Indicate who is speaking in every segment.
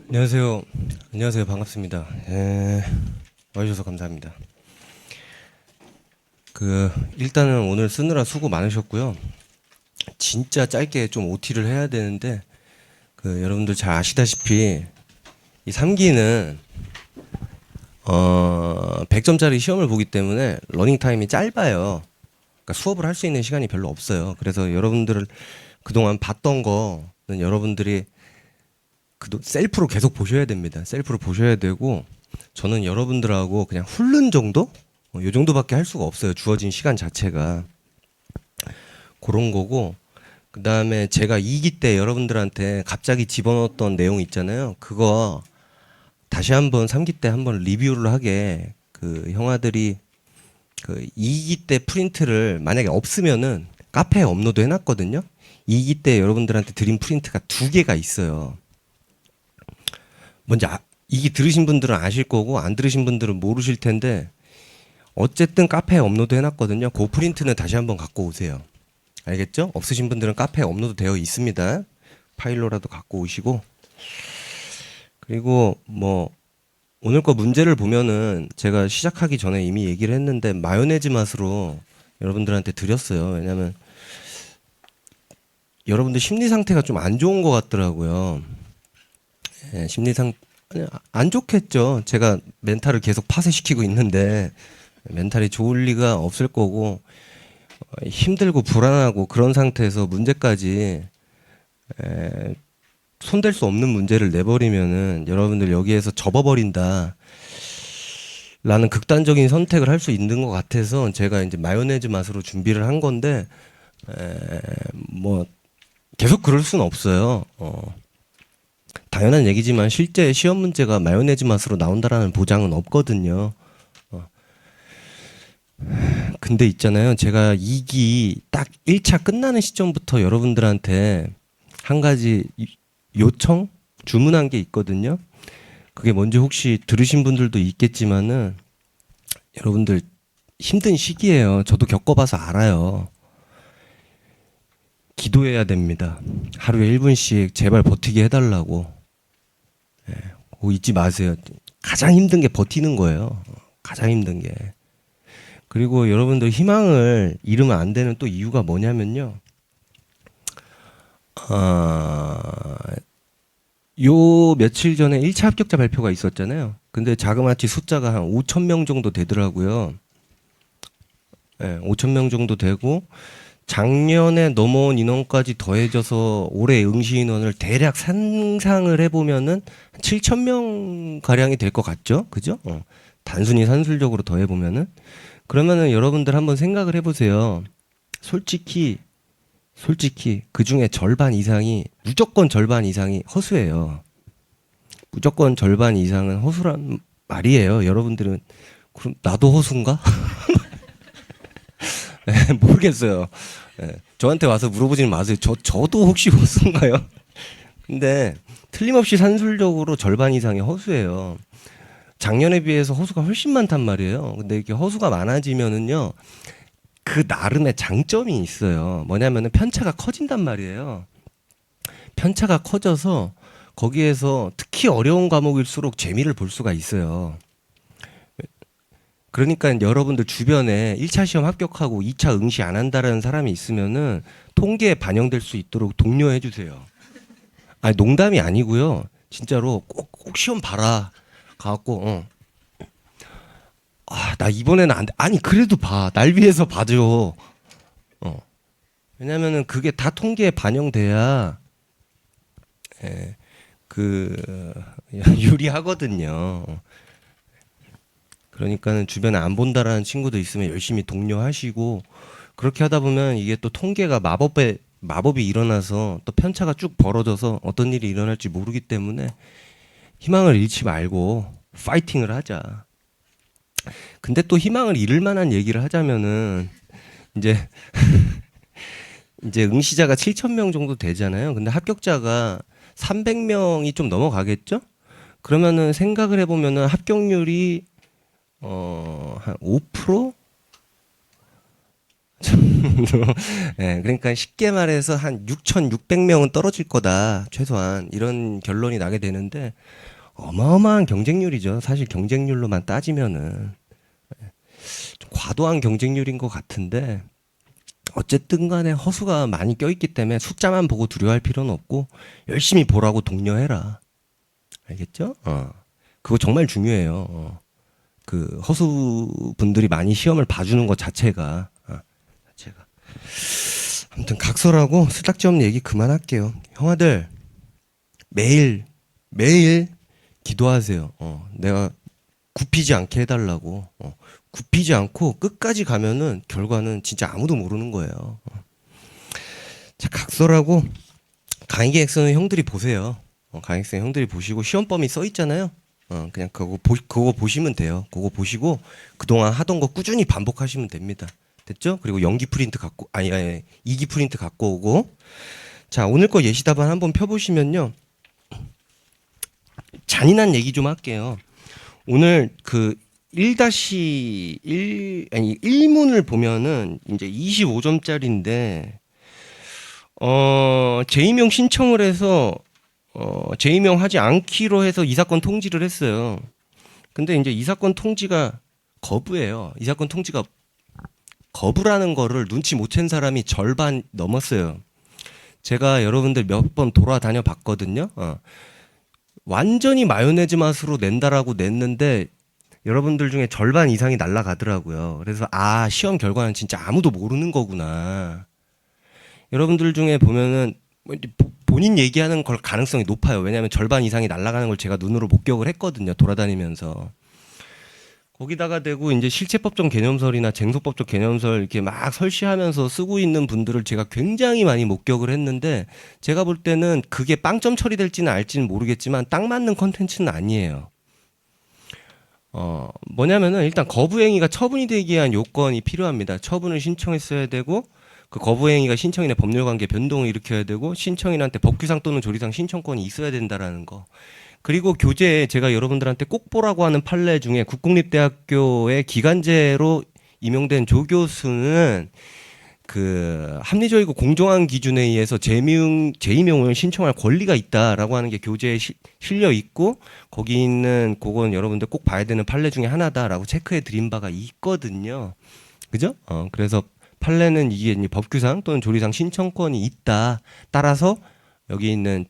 Speaker 1: 안녕하세요. 안녕하세요. 반갑습니다. 와주셔서 감사합니다. 일단은 오늘 쓰느라 수고 많으셨고요. 진짜 짧게 좀 OT를 해야 되는데, 여러분들 잘 아시다시피, 이 3기는, 100점짜리 시험을 보기 때문에 러닝 타임이 짧아요. 그러니까 수업을 할 수 있는 시간이 별로 없어요. 그래서 여러분들을 그동안 봤던 거는 여러분들이 셀프로 계속 보셔야 됩니다. 셀프로 보셔야 되고, 저는 여러분들하고 그냥 훑는 정도? 요 정도밖에 할 수가 없어요. 주어진 시간 자체가. 그런 거고, 그 다음에 제가 2기 때 여러분들한테 갑자기 집어넣었던 내용 있잖아요. 그거 다시 한번 3기 때 한번 리뷰를 하게, 형아들이 2기 때 프린트를 만약에 없으면은 카페에 업로드 해놨거든요. 2기 때 여러분들한테 드린 프린트가 2개가 있어요. 먼저 이게 들으신 분들은 아실 거고 안 들으신 분들은 모르실 텐데 어쨌든 카페에 업로드 해놨거든요. 그 프린트는 다시 한번 갖고 오세요. 알겠죠? 없으신 분들은 카페에 업로드 되어 있습니다. 파일로라도 갖고 오시고, 그리고 뭐 오늘 거 문제를 보면은 제가 시작하기 전에 이미 얘기를 했는데 마요네즈 맛으로 여러분들한테 드렸어요. 왜냐면 여러분들 심리 상태가 좀 안 좋은 것 같더라고요. 아니, 안 좋겠죠. 제가 멘탈을 계속 파쇄시키고 있는데 멘탈이 좋을 리가 없을 거고, 힘들고 불안하고 그런 상태에서 문제까지 손댈 수 없는 문제를 내버리면은 여러분들 여기에서 접어버린다 라는 극단적인 선택을 할 수 있는 것 같아서 제가 이제 마요네즈 맛으로 준비를 한 건데, 뭐 계속 그럴 수는 없어요. 당연한 얘기지만 실제 시험 문제가 마요네즈 맛으로 나온다라는 보장은 없거든요. 근데 있잖아요. 제가 2기 딱 1차 끝나는 시점부터 여러분들한테 한 가지 요청? 주문한 게 있거든요. 그게 뭔지 혹시 들으신 분들도 있겠지만은 여러분들 힘든 시기예요. 저도 겪어봐서 알아요. 기도해야 됩니다. 하루에 1분씩 제발 버티게 해달라고. 그거 잊지 마세요. 가장 힘든 게 버티는 거예요. 가장 힘든 게. 그리고 여러분들 희망을 잃으면 안 되는 또 이유가 뭐냐면요. 요 며칠 전에 1차 합격자 발표가 있었잖아요. 근데 자그마치 숫자가 한 5천 명 정도 되더라고요. 5천 명 정도 되고 작년에 넘어온 인원까지 더해져서 올해 응시 인원을 대략 상상을 해보면은 7천 명 가량이 될 것 같죠? 그죠? 단순히 산술적으로 더해보면은. 그러면은 여러분들 한번 생각을 해보세요. 솔직히 그 중에 절반 이상이, 무조건 절반 이상이 허수예요. 무조건 절반 이상은 허수란 말이에요. 여러분들은 그럼 나도 허수인가? 모르겠어요. 저한테 와서 물어보지는 마세요. 저도 혹시 허수인가요? 근데 틀림없이 산술적으로 절반 이상이 허수예요. 작년에 비해서 허수가 훨씬 많단 말이에요. 근데 이렇게 허수가 많아지면은요, 그 나름의 장점이 있어요. 뭐냐면은 편차가 커진단 말이에요. 편차가 커져서 거기에서 특히 어려운 과목일수록 재미를 볼 수가 있어요. 그러니까 여러분들 주변에 1차 시험 합격하고 2차 응시 안 한다라는 사람이 있으면은 통계에 반영될 수 있도록 독려해 주세요. 아니, 농담이 아니고요. 진짜로 꼭 시험 봐라. 가갖고, 나 이번에는 안 돼. 아니, 그래도 봐. 날 위해서 봐줘. 어. 왜냐면은 그게 다 통계에 반영돼야, 예, 그, 유리하거든요. 그러니까는 주변에 안 본다라는 친구도 있으면 열심히 독려하시고, 그렇게 하다 보면 이게 또 통계가 마법이 일어나서 또 편차가 쭉 벌어져서 어떤 일이 일어날지 모르기 때문에 희망을 잃지 말고 파이팅을 하자. 근데 또 희망을 잃을 만한 얘기를 하자면은 이제 이제 응시자가 7천 명 정도 되잖아요. 근데 합격자가 300명이 좀 넘어가겠죠? 그러면은 생각을 해보면은 합격률이 한 5%? 예, 그러니까 쉽게 말해서 한 6,600명은 떨어질 거다 최소한 이런 결론이 나게 되는데 어마어마한 경쟁률이죠. 사실 경쟁률로만 따지면은 좀 과도한 경쟁률인 것 같은데 어쨌든 간에 허수가 많이 껴있기 때문에 숫자만 보고 두려워할 필요는 없고 열심히 보라고 독려해라. 알겠죠? 그거 정말 중요해요. 그 허수분들이 많이 시험을 봐주는 것 자체가 자체가 아무튼 각설하고 쓰닥지없는 얘기 그만할게요. 형아들 매일 매일 기도하세요. 내가 굽히지 않게 해달라고. 굽히지 않고 끝까지 가면은 결과는 진짜 아무도 모르는 거예요. 자, 각설하고 강의 계획서는 형들이 보세요. 강의 계획서 형들이 보시고 시험 범위 써 있잖아요. 그냥 그거 보시면 돼요. 그거 보시고 그동안 하던 거 꾸준히 반복하시면 됩니다. 됐죠? 그리고 연기 프린트 갖고 아니 이기 프린트 갖고 오고. 자, 오늘 거 예시답안 한번 펴보시면요. 잔인한 얘기 좀 할게요. 오늘 그 1-1 아니 1문을 보면은 이제 25점짜리인데 재임용 신청을 해서 재임용 하지 않기로 해서 이 사건 통지를 했어요. 근데 이제 이 사건 통지가 거부예요. 이 사건 통지가 거부라는 거를 눈치 못 챈 사람이 절반 넘었어요. 제가 여러분들 몇 번 돌아다녀 봤거든요. 완전히 마요네즈 맛으로 낸다라고 냈는데 여러분들 중에 절반 이상이 날아가더라고요. 그래서 시험 결과는 진짜 아무도 모르는 거구나. 여러분들 중에 보면은 본인 얘기하는 걸 가능성이 높아요. 왜냐하면 절반 이상이 날아가는 걸 제가 눈으로 목격을 했거든요. 돌아다니면서. 거기다가 대고 이제 실체법적 개념설이나 쟁소법적 개념설 이렇게 막 설시하면서 쓰고 있는 분들을 제가 굉장히 많이 목격을 했는데 제가 볼 때는 그게 빵점 처리될지는 알지는 모르겠지만 딱 맞는 컨텐츠는 아니에요. 뭐냐면은 일단 거부행위가 처분이 되기 위한 요건이 필요합니다. 처분을 신청했어야 되고 그 거부행위가 신청인의 법률관계 변동을 일으켜야 되고 신청인한테 법규상 또는 조리상 신청권이 있어야 된다라는 거. 그리고 교재에 제가 여러분들한테 꼭 보라고 하는 판례 중에 국공립대학교의 기간제로 임용된 조교수는 그 합리적이고 공정한 기준에 의해서 재임용을 신청할 권리가 있다라고 하는 게 교재에 실려 있고 거기 있는 그건 여러분들 꼭 봐야 되는 판례 중에 하나다라고 체크해 드린 바가 있거든요. 그죠? 그래서 판례는 이게 법규상 또는 조리상 신청권이 있다. 따라서 여기 있는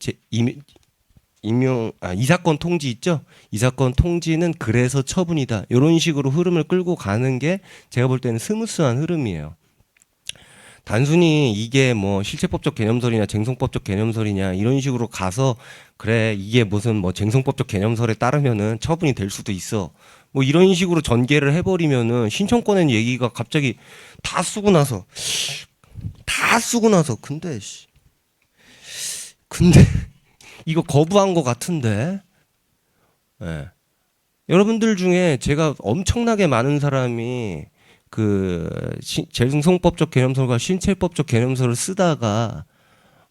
Speaker 1: 이 사건 통지 있죠? 이 사건 통지는 그래서 처분이다. 이런 식으로 흐름을 끌고 가는 게 제가 볼 때는 스무스한 흐름이에요. 단순히 이게 뭐 실체법적 개념설이냐 쟁송법적 개념설이냐 이런 식으로 가서 그래 이게 무슨 뭐 쟁송법적 개념설에 따르면은 처분이 될 수도 있어. 뭐 이런 식으로 전개를 해버리면은 신청권의 얘기가 갑자기 다 쓰고 나서 근데 이거 거부한 것 같은데. 네. 여러분들 중에 제가 엄청나게 많은 사람이 그 재승송법적 개념설과 신체법적 개념설을 쓰다가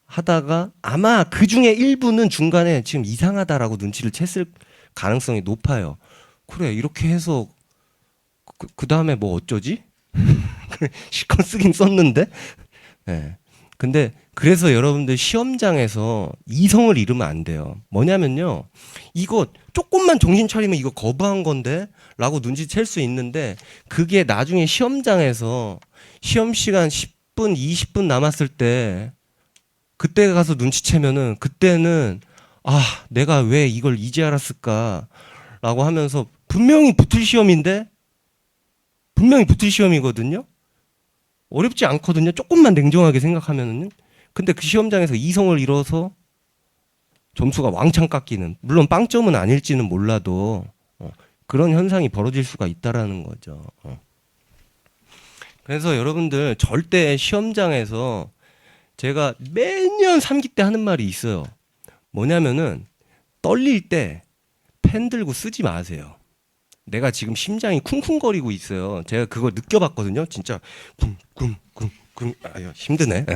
Speaker 1: 하다가 아마 그 중에 일부는 중간에 지금 이상하다라고 눈치를 챘을 가능성이 높아요. 그래 이렇게 해서 그 다음에 뭐 어쩌지? 실컷 쓰긴 썼는데. 네. 근데 그래서 여러분들 시험장에서 이성을 잃으면 안 돼요. 뭐냐면요. 이거 조금만 정신 차리면 이거 거부한 건데 라고 눈치챌 수 있는데 그게 나중에 시험장에서 시험 시간 10분, 20분 남았을 때 그때 가서 눈치채면은 그때는 내가 왜 이걸 이제 알았을까 라고 하면서 분명히 붙을 시험이거든요. 어렵지 않거든요. 조금만 냉정하게 생각하면은. 근데 그 시험장에서 이성을 잃어서 점수가 왕창 깎이는, 물론 빵점은 아닐지는 몰라도 그런 현상이 벌어질 수가 있다라는 거죠. 그래서 여러분들 절대 시험장에서 제가 매년 3기 때 하는 말이 있어요. 뭐냐면은 떨릴 때 펜 들고 쓰지 마세요. 내가 지금 심장이 쿵쿵거리고 있어요. 제가 그걸 느껴봤거든요. 진짜 쿵쿵쿵쿵 힘드네.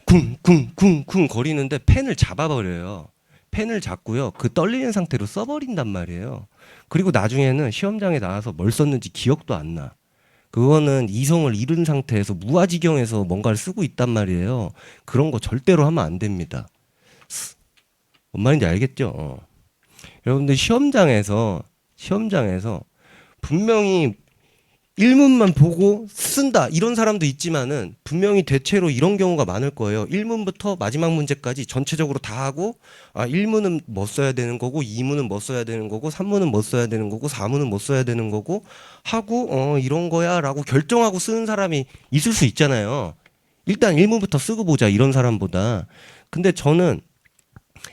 Speaker 1: 쿵쿵쿵쿵 거리는데 펜을 잡아버려요. 펜을 잡고요. 그 떨리는 상태로 써버린단 말이에요. 그리고 나중에는 시험장에 나와서 뭘 썼는지 기억도 안 나. 그거는 이성을 잃은 상태에서 무아지경에서 뭔가를 쓰고 있단 말이에요. 그런 거 절대로 하면 안 됩니다. 뭔 말인지 알겠죠? 여러분들 시험장에서 분명히 일문만 보고 쓴다 이런 사람도 있지만은 분명히 대체로 이런 경우가 많을 거예요. 1문부터 마지막 문제까지 전체적으로 다 하고 1문은 뭐 써야 되는 거고 2문은 뭐 써야 되는 거고 3문은 뭐 써야 되는 거고 4문은 뭐 써야 되는 거고 하고 이런 거야 라고 결정하고 쓰는 사람이 있을 수 있잖아요. 일단 1문부터 쓰고 보자 이런 사람보다. 근데 저는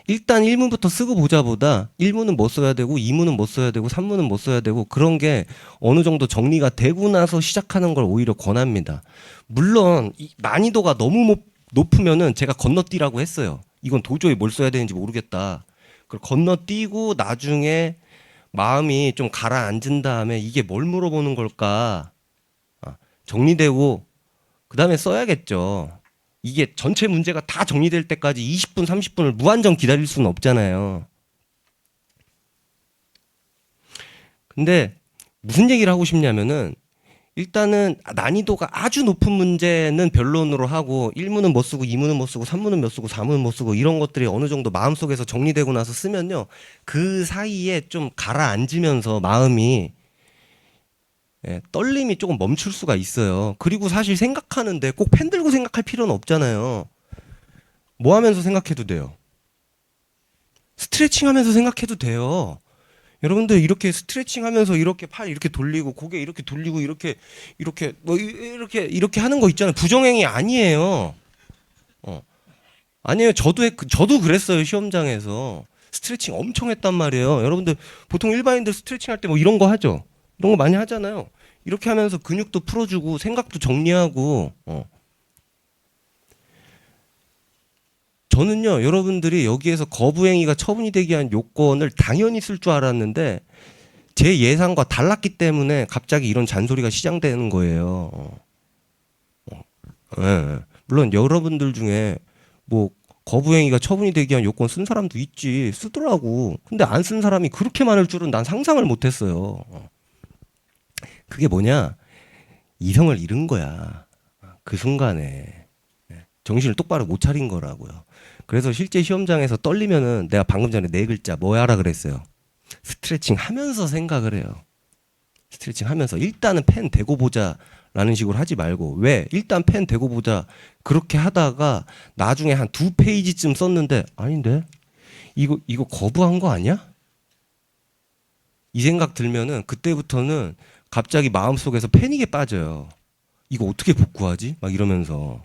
Speaker 1: 일단 1문부터 쓰고 보자보다 1문은 뭐 써야 되고 2문은 뭐 써야 되고 3문은 뭐 써야 되고 그런 게 어느 정도 정리가 되고 나서 시작하는 걸 오히려 권합니다. 물론 난이도가 너무 높으면은 제가 건너뛰라고 했어요. 이건 도저히 뭘 써야 되는지 모르겠다. 그걸 건너뛰고 나중에 마음이 좀 가라앉은 다음에 이게 뭘 물어보는 걸까 정리되고 그 다음에 써야겠죠. 이게 전체 문제가 다 정리될 때까지 20분, 30분을 무한정 기다릴 수는 없잖아요. 근데 무슨 얘기를 하고 싶냐면은 일단은 난이도가 아주 높은 문제는 변론으로 하고 1문은 뭐 쓰고 2문은 뭐 쓰고 3문은 뭐 쓰고 4문은 뭐 쓰고 이런 것들이 어느 정도 마음속에서 정리되고 나서 쓰면요. 그 사이에 좀 가라앉으면서 마음이 떨림이 조금 멈출 수가 있어요. 그리고 사실 생각하는데 꼭 펜 들고 생각할 필요는 없잖아요. 뭐 하면서 생각해도 돼요. 스트레칭 하면서 생각해도 돼요. 여러분들 이렇게 스트레칭 하면서 이렇게 팔 이렇게 돌리고 고개 이렇게 돌리고 이렇게 뭐 이렇게 하는 거 있잖아요. 부정행위 아니에요. 아니에요. 저도 그랬어요. 시험장에서 스트레칭 엄청 했단 말이에요. 여러분들 보통 일반인들 스트레칭 할 때 뭐 이런 거 하죠. 이런 거 많이 하잖아요. 이렇게 하면서 근육도 풀어주고 생각도 정리하고 저는요 여러분들이 여기에서 거부행위가 처분이 되게 한 요건을 당연히 쓸 줄 알았는데 제 예상과 달랐기 때문에 갑자기 이런 잔소리가 시작되는 거예요. 예. 물론 여러분들 중에 뭐 거부행위가 처분이 되게 한 요건 쓴 사람도 있지 쓰더라고. 근데 안 쓴 사람이 그렇게 많을 줄은 난 상상을 못했어요. 그게 뭐냐? 이성을 잃은 거야. 그 순간에 정신을 똑바로 못 차린 거라고요. 그래서 실제 시험장에서 떨리면은 내가 방금 전에 네 글자 뭐 하라 그랬어요. 스트레칭 하면서 생각을 해요. 스트레칭 하면서 일단은 펜 대고 보자 라는 식으로 하지 말고 왜? 일단 펜 대고 보자 그렇게 하다가 나중에 한 2페이지쯤 썼는데 아닌데? 이거 거부한 거 아니야? 이 생각 들면은 그때부터는 갑자기 마음속에서 패닉에 빠져요. 이거 어떻게 복구하지? 막 이러면서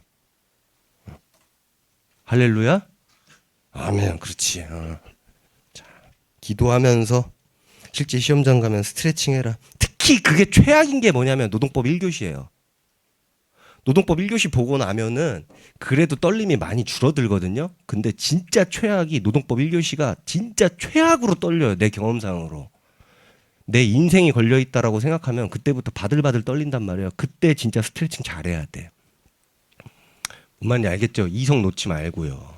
Speaker 1: 할렐루야? 아멘. 그렇지. 자, 기도하면서 실제 시험장 가면 스트레칭 해라. 특히 그게 최악인 게 뭐냐면 노동법 1교시예요. 노동법 1교시 보고 나면은 그래도 떨림이 많이 줄어들거든요. 근데 진짜 최악이 노동법 1교시가 진짜 최악으로 떨려요. 내 경험상으로. 내 인생이 걸려있다라고 생각하면 그때부터 바들바들 떨린단 말이에요. 그때 진짜 스트레칭 잘해야 돼. 뭔 말인지 알겠죠? 이성 놓지 말고요.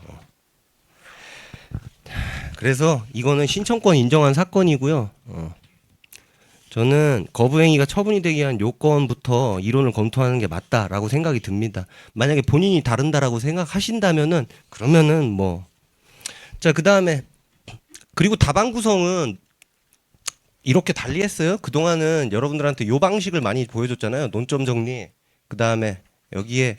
Speaker 1: 그래서 이거는 신청권 인정한 사건이고요. 저는 거부행위가 처분이 되게 한 요건부터 이론을 검토하는 게 맞다라고 생각이 듭니다. 만약에 본인이 다른다라고 생각하신다면은 그러면은 뭐 자, 그다음에 그리고 답안 구성은 이렇게 달리했어요. 그동안은 여러분들한테 요 방식을 많이 보여줬잖아요. 논점 정리. 그다음에 여기에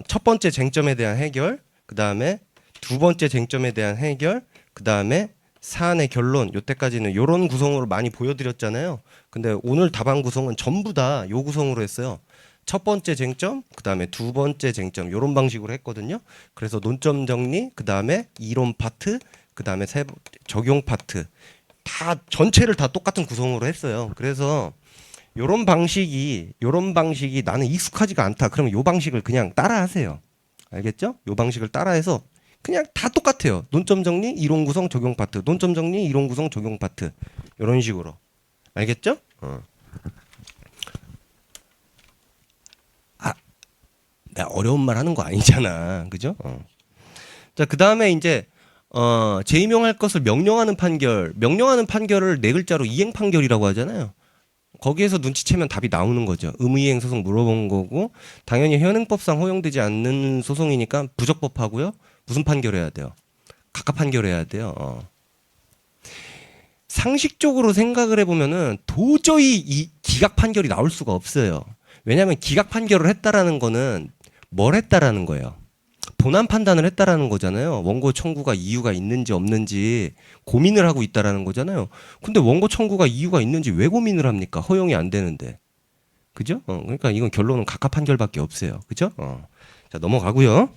Speaker 1: 첫 번째 쟁점에 대한 해결, 그다음에 두 번째 쟁점에 대한 해결, 그다음에 사안의 결론, 요때까지는 요런 구성으로 많이 보여드렸잖아요. 근데 오늘 답안 구성은 전부 다 요 구성으로 했어요. 첫 번째 쟁점, 그다음에 두 번째 쟁점 요런 방식으로 했거든요. 그래서 논점 정리, 그다음에 이론 파트, 그다음에 적용 파트 다 전체를 다 똑같은 구성으로 했어요. 그래서 요런 방식이 나는 익숙하지가 않다. 그러면 요 방식을 그냥 따라하세요. 알겠죠? 요 방식을 따라해서 그냥 다 똑같아요. 논점 정리, 이론 구성, 적용 파트. 논점 정리, 이론 구성, 적용 파트. 이런 식으로. 알겠죠? 내가 어려운 말 하는 거 아니잖아. 그죠? 자, 그다음에 이제 재임용할 것을 명령하는 판결. 명령하는 판결을 네 글자로 이행 판결이라고 하잖아요. 거기에서 눈치채면 답이 나오는 거죠. 의무이행 소송 물어본 거고 당연히 현행법상 허용되지 않는 소송이니까 부적법하고요. 무슨 판결해야 돼요? 각하 판결해야 돼요. 상식적으로 생각을 해보면은 도저히 이 기각 판결이 나올 수가 없어요. 왜냐하면 기각 판결을 했다라는 거는 뭘 했다라는 거예요. 본안 판단을 했다라는 거잖아요. 원고 청구가 이유가 있는지 없는지 고민을 하고 있다라는 거잖아요. 근데 원고 청구가 이유가 있는지 왜 고민을 합니까? 허용이 안 되는데. 그죠? 그러니까 이건 결론은 각하 판결밖에 없어요. 그죠? 자, 넘어가고요.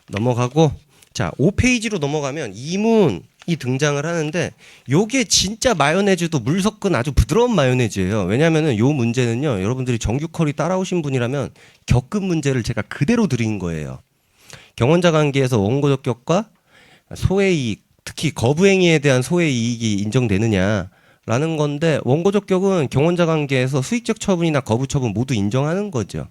Speaker 1: 넘어가고 자, 5페이지로 넘어가면 이문이 등장을 하는데 요게 진짜 마요네즈도 물 섞은 아주 부드러운 마요네즈예요. 왜냐면은 요 문제는요. 여러분들이 정규 컬이 따라오신 분이라면 겪은 문제를 제가 그대로 드린 거예요. 경원자 관계에서 원고 적격과 소외이익, 특히 거부행위에 대한 소외이익이 인정되느냐라는 건데 원고 적격은 경원자 관계에서 수익적 처분이나 거부 처분 모두 인정하는 거죠.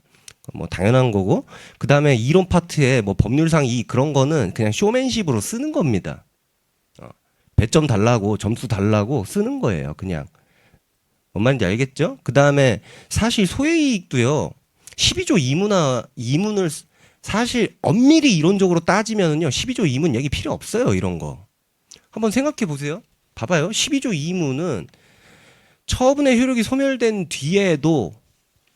Speaker 1: 뭐 당연한 거고 그 다음에 이론 파트에 뭐 법률상 이 그런 거는 그냥 쇼맨십으로 쓰는 겁니다. 배점 달라고 점수 달라고 쓰는 거예요. 그냥 뭔 말인지 알겠죠? 그 다음에 사실 소외이익도요 12조 2문을 사실 엄밀히 이론적으로 따지면은요 12조 2문 얘기 필요 없어요. 이런 거 한번 생각해 보세요. 봐봐요. 12조 2문은 처분의 효력이 소멸된 뒤에도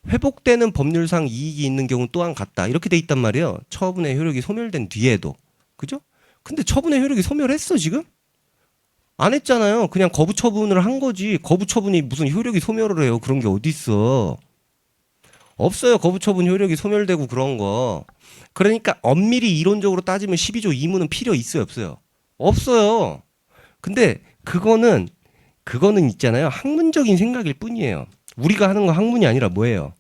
Speaker 1: 회복되는 법률상 이익이 있는 경우 또한 같다. 이렇게 돼 있단 말이에요. 처분의 효력이 소멸된 뒤에도. 그죠? 근데 처분의 효력이 소멸했어, 지금? 안 했잖아요. 그냥 거부 처분을 한 거지. 거부 처분이 무슨 효력이 소멸을 해요. 그런 게 어디 있어. 없어요. 거부 처분 효력이 소멸되고 그런 거. 그러니까 엄밀히 이론적으로 따지면 12조 2문은 필요 있어요, 없어요? 없어요. 근데 그거는 있잖아요. 학문적인 생각일 뿐이에요. 우리가 하는 거 학문이 아니라 뭐예요?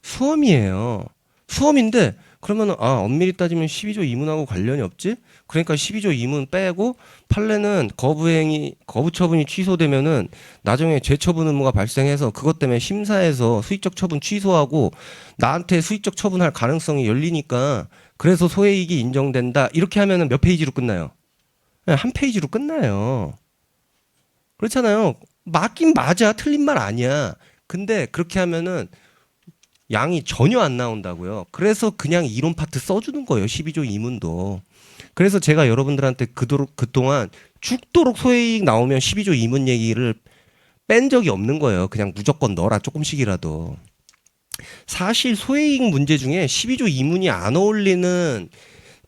Speaker 1: 수험이에요. 수험인데 그러면 엄밀히 따지면 12조 2문하고 관련이 없지? 그러니까 12조 2문 빼고 판례는 거부 처분이 취소되면은 나중에 죄처분 의무가 발생해서 그것 때문에 심사에서 수익적 처분 취소하고 나한테 수익적 처분할 가능성이 열리니까 그래서 소외이익이 인정된다. 이렇게 하면은 몇 페이지로 끝나요? 한 페이지로 끝나요. 그렇잖아요. 맞긴 맞아. 틀린 말 아니야. 근데 그렇게 하면은 양이 전혀 안 나온다고요. 그래서 그냥 이론 파트 써주는 거예요. 12조 2문도. 그래서 제가 여러분들한테 그동안 죽도록 소외이익 나오면 12조 2문 얘기를 뺀 적이 없는 거예요. 그냥 무조건 넣어라 조금씩이라도. 사실 소외이익 문제 중에 12조 2문이 안 어울리는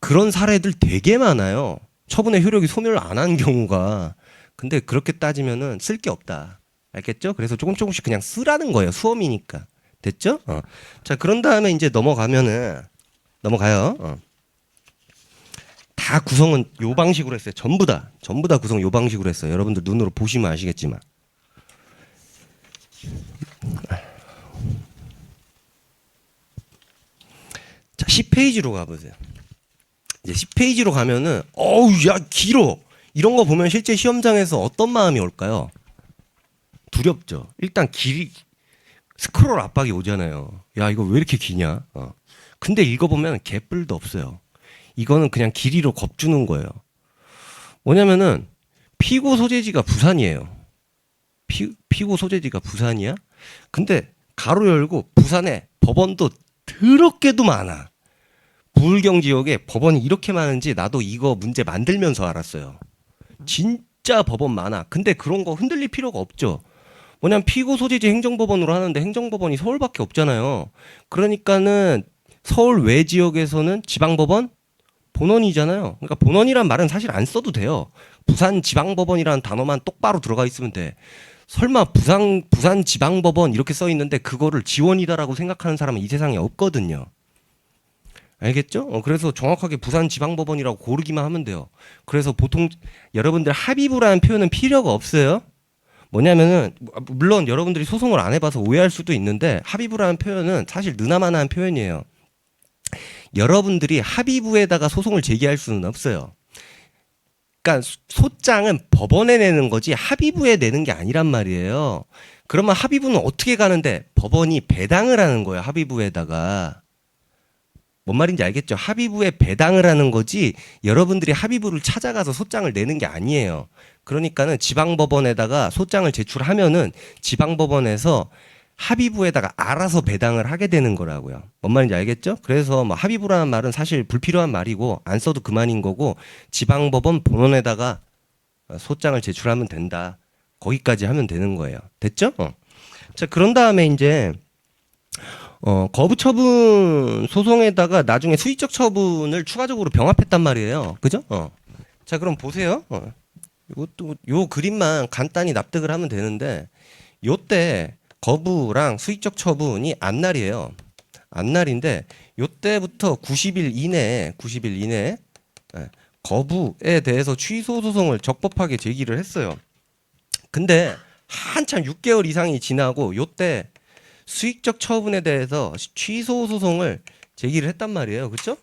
Speaker 1: 그런 사례들 되게 많아요. 처분의 효력이 소멸 안 한 경우가. 근데 그렇게 따지면은 쓸 게 없다. 알겠죠? 그래서 조금씩 그냥 쓰라는 거예요. 수험이니까. 됐죠? 자, 그런 다음에 이제 넘어가요. 다 구성은 요 방식으로 했어요. 전부 다 구성 요 방식으로 했어요. 여러분들 눈으로 보시면 아시겠지만. 자, 10페이지로 가보세요. 이제 10페이지로 가면은 야 길어. 이런 거 보면 실제 시험장에서 어떤 마음이 올까요? 두렵죠. 일단 스크롤 압박이 오잖아요. 야 이거 왜 이렇게 기냐? 근데 읽어보면 개뿔도 없어요. 이거는 그냥 길이로 겁주는 거예요. 뭐냐면은 피고 소재지가 부산이에요. 피고 소재지가 부산이야? 근데 가로 열고 부산에 법원도 더럽게도 많아. 부울경 지역에 법원이 이렇게 많은지 나도 이거 문제 만들면서 알았어요. 진짜 법원 많아. 근데 그런 거 흔들릴 필요가 없죠. 뭐냐면 피고 소재지 행정법원으로 하는데 행정법원이 서울밖에 없잖아요. 그러니까는 서울 외 지역에서는 지방법원 본원이잖아요. 그러니까 본원이란 말은 사실 안 써도 돼요. 부산 지방법원이라는 단어만 똑바로 들어가 있으면 돼. 설마 부산 지방법원 이렇게 써 있는데 그거를 지원이다라고 생각하는 사람은 이 세상에 없거든요. 알겠죠? 그래서 정확하게 부산지방법원이라고 고르기만 하면 돼요. 그래서 보통 여러분들 합의부라는 표현은 필요가 없어요. 뭐냐면은 물론 여러분들이 소송을 안 해봐서 오해할 수도 있는데 합의부라는 표현은 사실 느나마나한 표현이에요. 여러분들이 합의부에다가 소송을 제기할 수는 없어요. 그러니까 소장은 법원에 내는 거지 합의부에 내는 게 아니란 말이에요. 그러면 합의부는 어떻게 가는데 법원이 배당을 하는 거예요. 합의부에다가. 뭔 말인지 알겠죠? 합의부에 배당을 하는 거지 여러분들이 합의부를 찾아가서 소장을 내는 게 아니에요. 그러니까는 지방법원에다가 소장을 제출하면은 지방법원에서 합의부에다가 알아서 배당을 하게 되는 거라고요. 뭔 말인지 알겠죠? 그래서 뭐 합의부라는 말은 사실 불필요한 말이고 안 써도 그만인 거고 지방법원 본원에다가 소장을 제출하면 된다. 거기까지 하면 되는 거예요. 됐죠? 자, 그런 다음에 이제 거부처분 소송에다가 나중에 수의적 처분을 추가적으로 병합했단 말이에요. 그죠? 자, 그럼 보세요. 이것도 요 그림만 간단히 납득을 하면 되는데 요때 거부랑 수의적 처분이 앞날이에요. 앞날인데 요때부터 90일 이내에 거부에 대해서 취소 소송을 적법하게 제기를 했어요. 근데 한참 6개월 이상이 지나고 요때 수익적 처분에 대해서 취소 소송을 제기를 했단 말이에요. 그렇죠?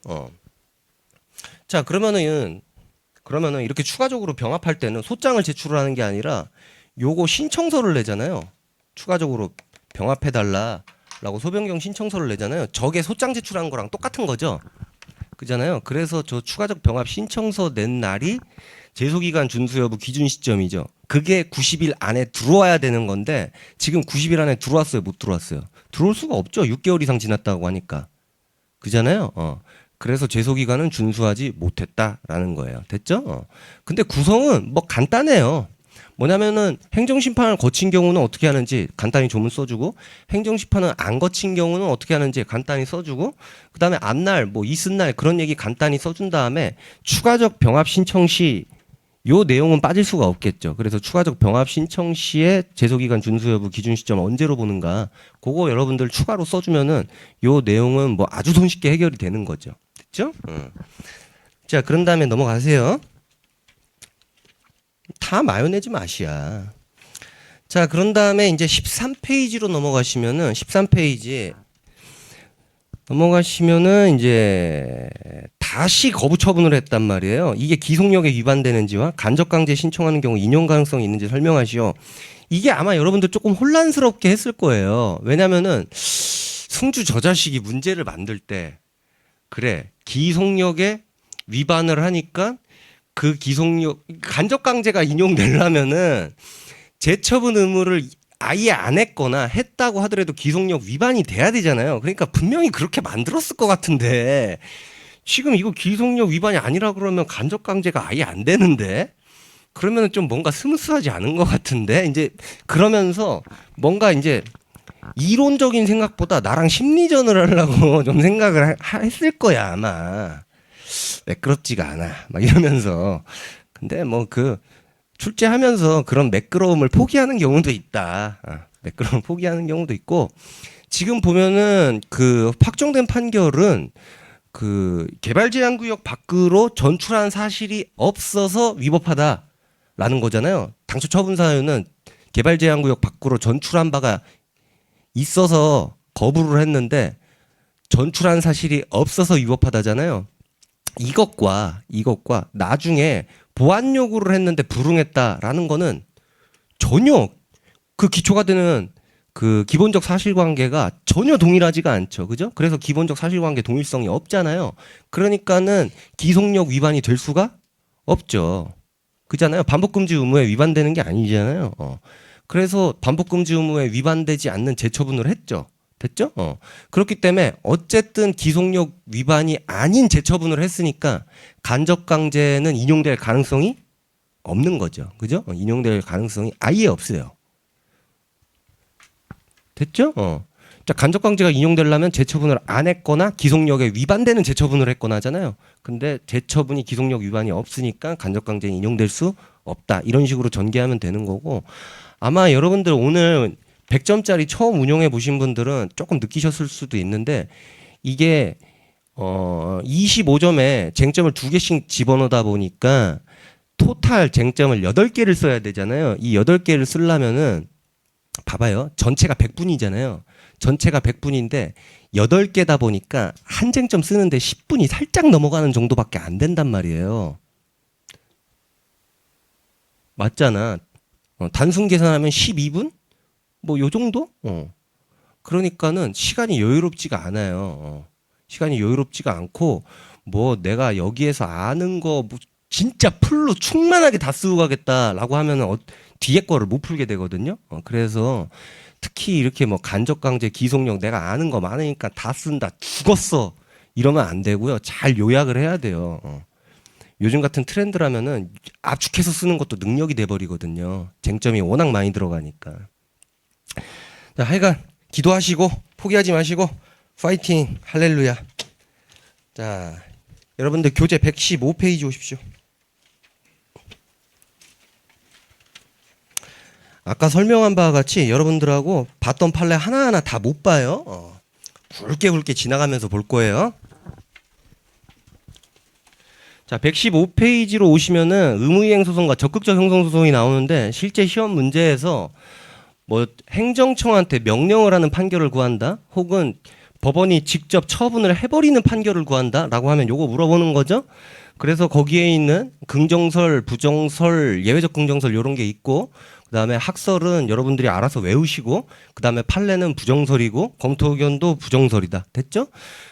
Speaker 1: 자, 그러면은 이렇게 추가적으로 병합할 때는 소장을 제출하는 게 아니라 요거 신청서를 내잖아요. 추가적으로 병합해 달라라고 소변경 신청서를 내잖아요. 저게 소장 제출한 거랑 똑같은 거죠. 그잖아요. 그래서 저 추가적 병합 신청서 낸 날이 제소기간 준수 여부 기준 시점이죠. 그게 90일 안에 들어와야 되는 건데 지금 90일 안에 들어왔어요? 못 들어왔어요? 들어올 수가 없죠. 6개월 이상 지났다고 하니까. 그잖아요. 그래서 제소기간은 준수하지 못했다라는 거예요. 됐죠? 근데 구성은 뭐 간단해요. 뭐냐면은 행정심판을 거친 경우는 어떻게 하는지 간단히 조문 써주고 행정심판은 안 거친 경우는 어떻게 하는지 간단히 써주고 그 다음에 앞날 뭐 이튿날 그런 얘기 간단히 써준 다음에 추가적 병합 신청 시 요 내용은 빠질 수가 없겠죠. 그래서 추가적 병합 신청 시에 제소기간 준수 여부 기준 시점 언제로 보는가 그거 여러분들 추가로 써주면은 요 내용은 뭐 아주 손쉽게 해결이 되는 거죠. 됐죠? 자, 그런 다음에 넘어가세요. 다 마요네즈 맛이야. 자, 그런 다음에 이제 13페이지로 넘어가시면은 13페이지 넘어가시면은 이제 다시 거부 처분을 했단 말이에요. 이게 기속력에 위반되는지와 간접강제 신청하는 경우 인용 가능성이 있는지 설명하시오. 이게 아마 여러분들 조금 혼란스럽게 했을 거예요. 왜냐면은 승주 저 자식이 문제를 만들 때 그래 기속력에 위반을 하니까 그 기속력 간접강제가 인용되려면은 재처분 의무를 아예 안 했거나 했다고 하더라도 기속력 위반이 돼야 되잖아요. 그러니까 분명히 그렇게 만들었을 것 같은데 지금 이거 기속력 위반이 아니라 그러면 간접강제가 아예 안 되는데 그러면은 좀 뭔가 스무스하지 않은 것 같은데 이제 그러면서 뭔가 이제 이론적인 생각보다 나랑 심리전을 하려고 좀 생각을 했을 거야 아마. 매끄럽지가 않아 막 이러면서 근데 뭐 그 출제하면서 그런 매끄러움을 포기하는 경우도 있다. 매끄러움 포기하는 경우도 있고 지금 보면은 그 확정된 판결은 그 개발제한구역 밖으로 전출한 사실이 없어서 위법하다라는 거잖아요. 당초 처분 사유는 개발제한구역 밖으로 전출한 바가 있어서 거부를 했는데 전출한 사실이 없어서 위법하다잖아요. 이것과 나중에 보완 요구를 했는데 불응했다라는 거는 전혀 그 기초가 되는 그 기본적 사실관계가 전혀 동일하지가 않죠. 그죠? 그래서 기본적 사실관계 동일성이 없잖아요. 그러니까는 기속력 위반이 될 수가 없죠. 그잖아요. 반복금지 의무에 위반되는 게 아니잖아요. 그래서 반복금지 의무에 위반되지 않는 재처분을 했죠. 됐죠? 그렇기 때문에 어쨌든 기속력 위반이 아닌 재처분을 했으니까 간접강제는 인용될 가능성이 없는 거죠. 그죠? 인용될 가능성이 아예 없어요. 됐죠? 자, 간접강제가 인용되려면 재처분을 안 했거나 기속력에 위반되는 재처분을 했거나 하잖아요. 근데 재처분이 기속력 위반이 없으니까 간접강제는 인용될 수 없다. 이런 식으로 전개하면 되는 거고 아마 여러분들 오늘 100점짜리 처음 운용해 보신 분들은 조금 느끼셨을 수도 있는데 이게 25점에 쟁점을 2개씩 집어넣다 보니까 토탈 쟁점을 8개를 써야 되잖아요. 이 8개를 쓰려면은 봐봐요. 전체가 100분이잖아요. 전체가 100분인데 8개다 보니까 한 쟁점 쓰는데 10분이 살짝 넘어가는 정도밖에 안 된단 말이에요. 맞잖아. 단순 계산하면 12분? 뭐 요 정도? 그러니까는 시간이 여유롭지가 않아요. 시간이 여유롭지가 않고 뭐 내가 여기에서 아는 거 뭐 진짜 풀로 충만하게 다 쓰고 가겠다라고 하면은 뒤에 거를 못 풀게 되거든요. 그래서 특히 이렇게 뭐 간접강제 기속력 내가 아는 거 많으니까 다 쓴다 죽었어 이러면 안 되고요. 잘 요약을 해야 돼요. 요즘 같은 트렌드라면은 압축해서 쓰는 것도 능력이 돼 버리거든요. 쟁점이 워낙 많이 들어가니까. 자, 하여간 기도하시고 포기하지 마시고 파이팅 할렐루야. 자, 여러분들 교재 115페이지 오십시오. 아까 설명한 바와 같이 여러분들하고 봤던 판례 하나하나 다 못 봐요. 굵게 지나가면서 볼 거예요. 자, 115페이지로 오시면은 의무이행 소송과 적극적 형성 소송이 나오는데 실제 시험 문제에서 뭐 행정청한테 명령을 하는 판결을 구한다, 혹은 법원이 직접 처분을 해버리는 판결을 구한다라고 하면 요거 물어보는 거죠. 그래서 거기에 있는 긍정설, 부정설, 예외적 긍정설 요런 게 있고, 그다음에 학설은 여러분들이 알아서 외우시고, 그다음에 판례는 부정설이고 검토 의견도 부정설이다. 됐죠?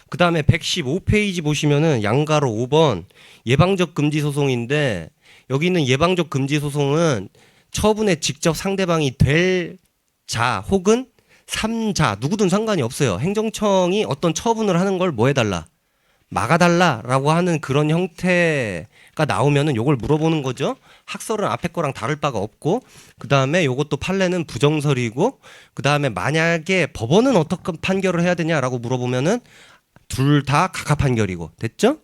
Speaker 1: 그다음에 115페이지 보시면은 양가로 5번 예방적 금지 소송인데, 여기 있는 예방적 금지 소송은 처분에 직접 상대방이 될 자 혹은 3자 누구든 상관이 없어요. 행정청이 어떤 처분을 하는 걸 뭐 해달라? 막아달라라고 하는 그런 형태가 나오면은 요걸 물어보는 거죠. 학설은 앞에 거랑 다를 바가 없고, 그 다음에 요것도 판례는 부정설이고, 그 다음에 만약에 법원은 어떻게 판결을 해야 되냐라고 물어보면은 둘 다 각하 판결이고. 됐죠?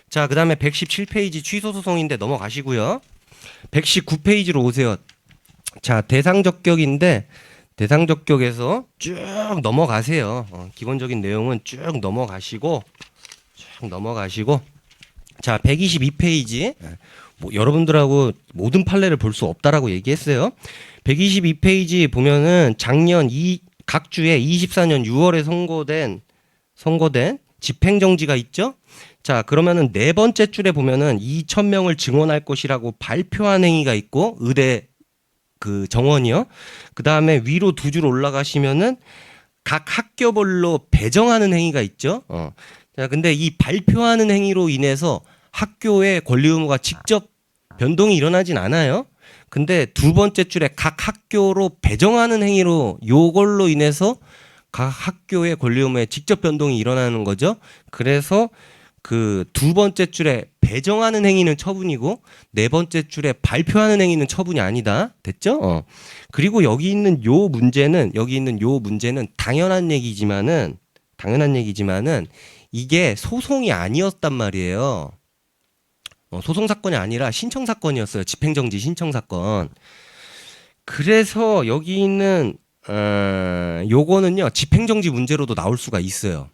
Speaker 1: 자, 그 다음에 117페이지 취소 소송인데 넘어가시고요. 119페이지로 오세요. 자, 대상적격인데 대상적격에서 쭉 넘어가세요. 기본적인 내용은 쭉 넘어가시고 자, 122페이지. 뭐 여러분들하고 모든 판례를 볼 수 없다라고 얘기했어요. 122페이지 보면은 작년 각 주에 24년 6월에 선고된 집행정지가 있죠. 자, 그러면은 네 번째 줄에 보면은 2,000명을 증원할 것이라고 발표한 행위가 있고, 의대 그 정원이요. 그 다음에 위로 두 줄 올라가시면은 각 학교별로 배정하는 행위가 있죠. 자, 근데 이 발표하는 행위로 인해서 학교의 권리 의무가 직접 변동이 일어나진 않아요. 근데 두 번째 줄에 각 학교로 배정하는 행위로 요걸로 인해서 각 학교의 권리 의무에 직접 변동이 일어나는 거죠. 그래서 그 두 번째 줄에 배정하는 행위는 처분이고 네 번째 줄에 발표하는 행위는 처분이 아니다. 됐죠? 그리고 여기 있는 요 문제는 당연한 얘기지만은 이게 소송이 아니었단 말이에요. 소송 사건이 아니라 신청 사건이었어요. 집행정지 신청 사건. 그래서 여기 있는 요거는요, 집행정지 문제로도 나올 수가 있어요.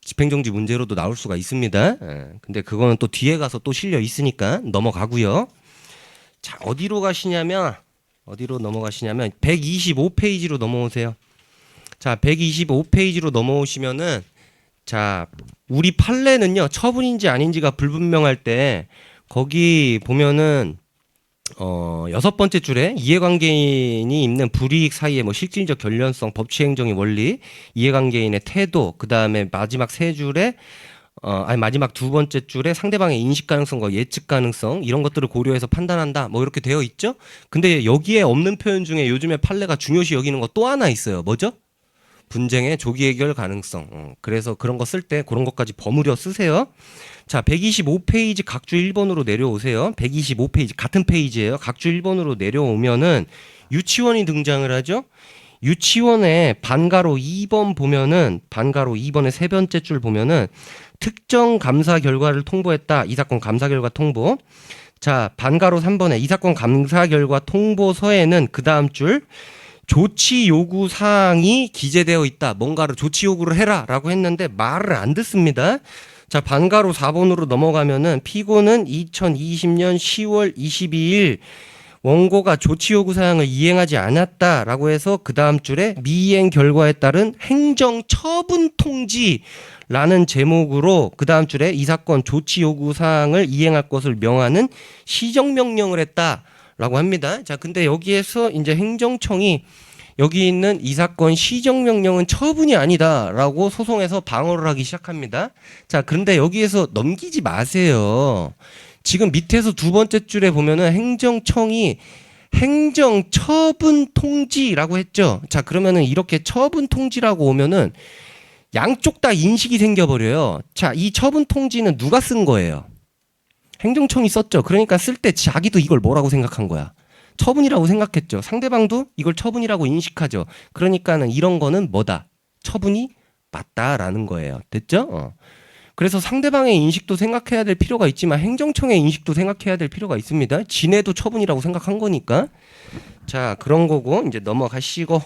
Speaker 1: 집행정지 문제로도 나올 수가 있습니다. 근데 그거는 또 뒤에 가서 또 실려 있으니까 넘어가고요. 자, 어디로 넘어가시냐면 125페이지로 넘어오세요. 자, 125페이지로 넘어오시면은, 자, 우리 판례는요, 처분인지 아닌지가 불분명할 때 거기 보면은 여섯 번째 줄에 이해관계인이 입는 불이익 사이에 뭐 실질적 결련성, 법치행정의 원리, 이해관계인의 태도, 그 다음에 마지막 세 줄에 마지막 두 번째 줄에 상대방의 인식 가능성과 예측 가능성, 이런 것들을 고려해서 판단한다, 뭐 이렇게 되어 있죠. 근데 여기에 없는 표현 중에 요즘에 판례가 중요시 여기는 거 또 하나 있어요. 뭐죠? 분쟁의 조기 해결 가능성. 그래서 그런 거 쓸 때 그런 것까지 버무려 쓰세요. 자, 125페이지 각주 1번으로 내려오세요. 125페이지 같은 페이지예요. 각주 1번으로 내려오면은 유치원이 등장을 하죠. 유치원에 반가로 2번 보면은, 반가로 2번의 세 번째 줄 보면은 특정 감사 결과를 통보했다. 이 사건 감사 결과 통보. 자, 반가로 3번에 이 사건 감사 결과 통보서에는 그 다음 줄 조치 요구 사항이 기재되어 있다. 뭔가를 조치 요구를 해라 라고 했는데 말을 안 듣습니다. 자, 반가로 4번으로 넘어가면은 피고는 2020년 10월 22일 원고가 조치 요구 사항을 이행하지 않았다라고 해서 그 다음 줄에 미이행 결과에 따른 행정 처분 통지라는 제목으로 그 다음 줄에 이 사건 조치 요구 사항을 이행할 것을 명하는 시정 명령을 했다라고 합니다. 자, 근데 여기에서 이제 행정청이 여기 있는 이 사건 시정명령은 처분이 아니다라고 소송에서 방어를 하기 시작합니다. 자, 그런데 여기에서 넘기지 마세요. 지금 밑에서 두 번째 줄에 보면은 행정청이 행정처분 통지라고 했죠. 자, 그러면은 이렇게 처분 통지라고 오면은 양쪽 다 인식이 생겨버려요. 자, 이 처분 통지는 누가 쓴 거예요? 행정청이 썼죠. 그러니까 쓸 때 자기도 이걸 뭐라고 생각한 거야? 처분이라고 생각했죠. 상대방도 이걸 처분이라고 인식하죠. 그러니까는 이런 거는 뭐다? 처분이 맞다라는 거예요. 됐죠? 그래서 상대방의 인식도 생각해야 될 필요가 있지만 행정청의 인식도 생각해야 될 필요가 있습니다. 지네도 처분이라고 생각한 거니까. 자, 그런 거고 이제 넘어가시고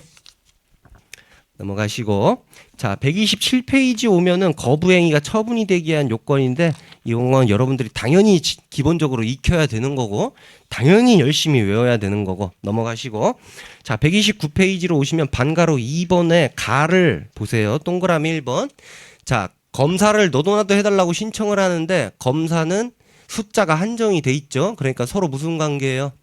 Speaker 1: 자, 127페이지 오면은 거부행위가 처분이 되기 위한 요건인데 이런 건 여러분들이 당연히 기본적으로 익혀야 되는 거고 당연히 열심히 외워야 되는 거고 넘어가시고 자, 129페이지로 오시면 반가로 2번에 가를 보세요. 동그라미 1번. 자, 검사를 너도나도 해달라고 신청을 하는데 검사는 숫자가 한정이 돼 있죠. 그러니까 서로 무슨 관계예요?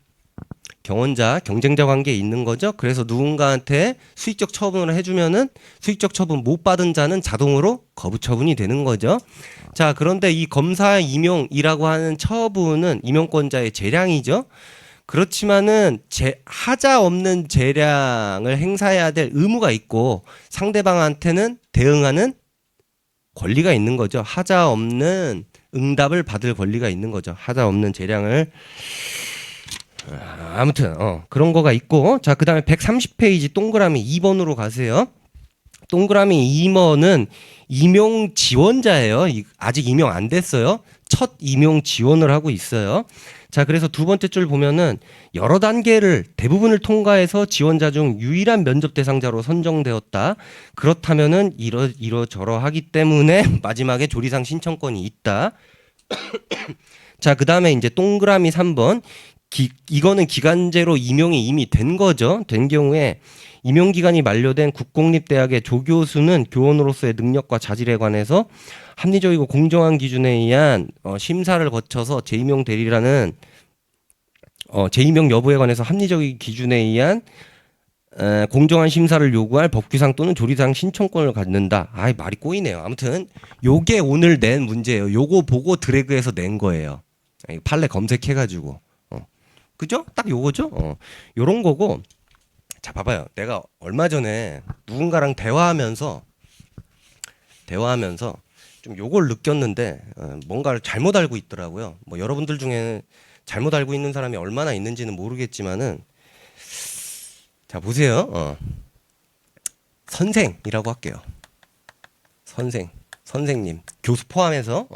Speaker 1: 경원자, 경쟁자 관계에 있는 거죠. 그래서 누군가한테 수익적 처분을 해주면은 수익적 처분 못 받은 자는 자동으로 거부 처분이 되는 거죠. 자, 그런데 이 검사 임용이라고 하는 처분은 임용권자의 재량이죠. 그렇지만은 하자 없는 재량을 행사해야 될 의무가 있고 상대방한테는 대응하는 권리가 있는 거죠. 하자 없는 응답을 받을 권리가 있는 거죠. 하자 없는 재량을 아무튼 그런 거가 있고 자, 그 다음에 130페이지 동그라미 2번으로 가세요. 동그라미 2번은 임용 지원자예요. 아직 임용 안 됐어요. 첫 임용 지원을 하고 있어요. 자, 그래서 두 번째 줄 보면은 여러 단계를 대부분을 통과해서 지원자 중 유일한 면접 대상자로 선정되었다. 그렇다면은 이러저러하기 때문에 마지막에 조리상 신청권이 있다. 자, 그 다음에 이제 동그라미 3번 이거는 기간제로 임용이 이미 된 거죠. 된 경우에 임용기간이 만료된 국공립대학의 조교수는 교원으로서의 능력과 자질에 관해서 합리적이고 공정한 기준에 의한 심사를 거쳐서 재임용 되리라는 재임용 여부에 관해서 합리적인 기준에 의한 공정한 심사를 요구할 법규상 또는 조리상 신청권을 갖는다. 아이, 말이 꼬이네요. 아무튼 요게 오늘 낸 문제예요. 요거 보고 드래그해서 낸 거예요. 판례 검색해가지고. 그죠? 딱 요거죠? 요런 거고. 자, 봐봐요. 내가 얼마 전에 누군가랑 대화하면서 좀 요걸 느꼈는데 뭔가를 잘못 알고 있더라고요. 뭐 여러분들 중에 잘못 알고 있는 사람이 얼마나 있는지는 모르겠지만은 자, 보세요. 선생이라고 할게요. 선생님. 교수 포함해서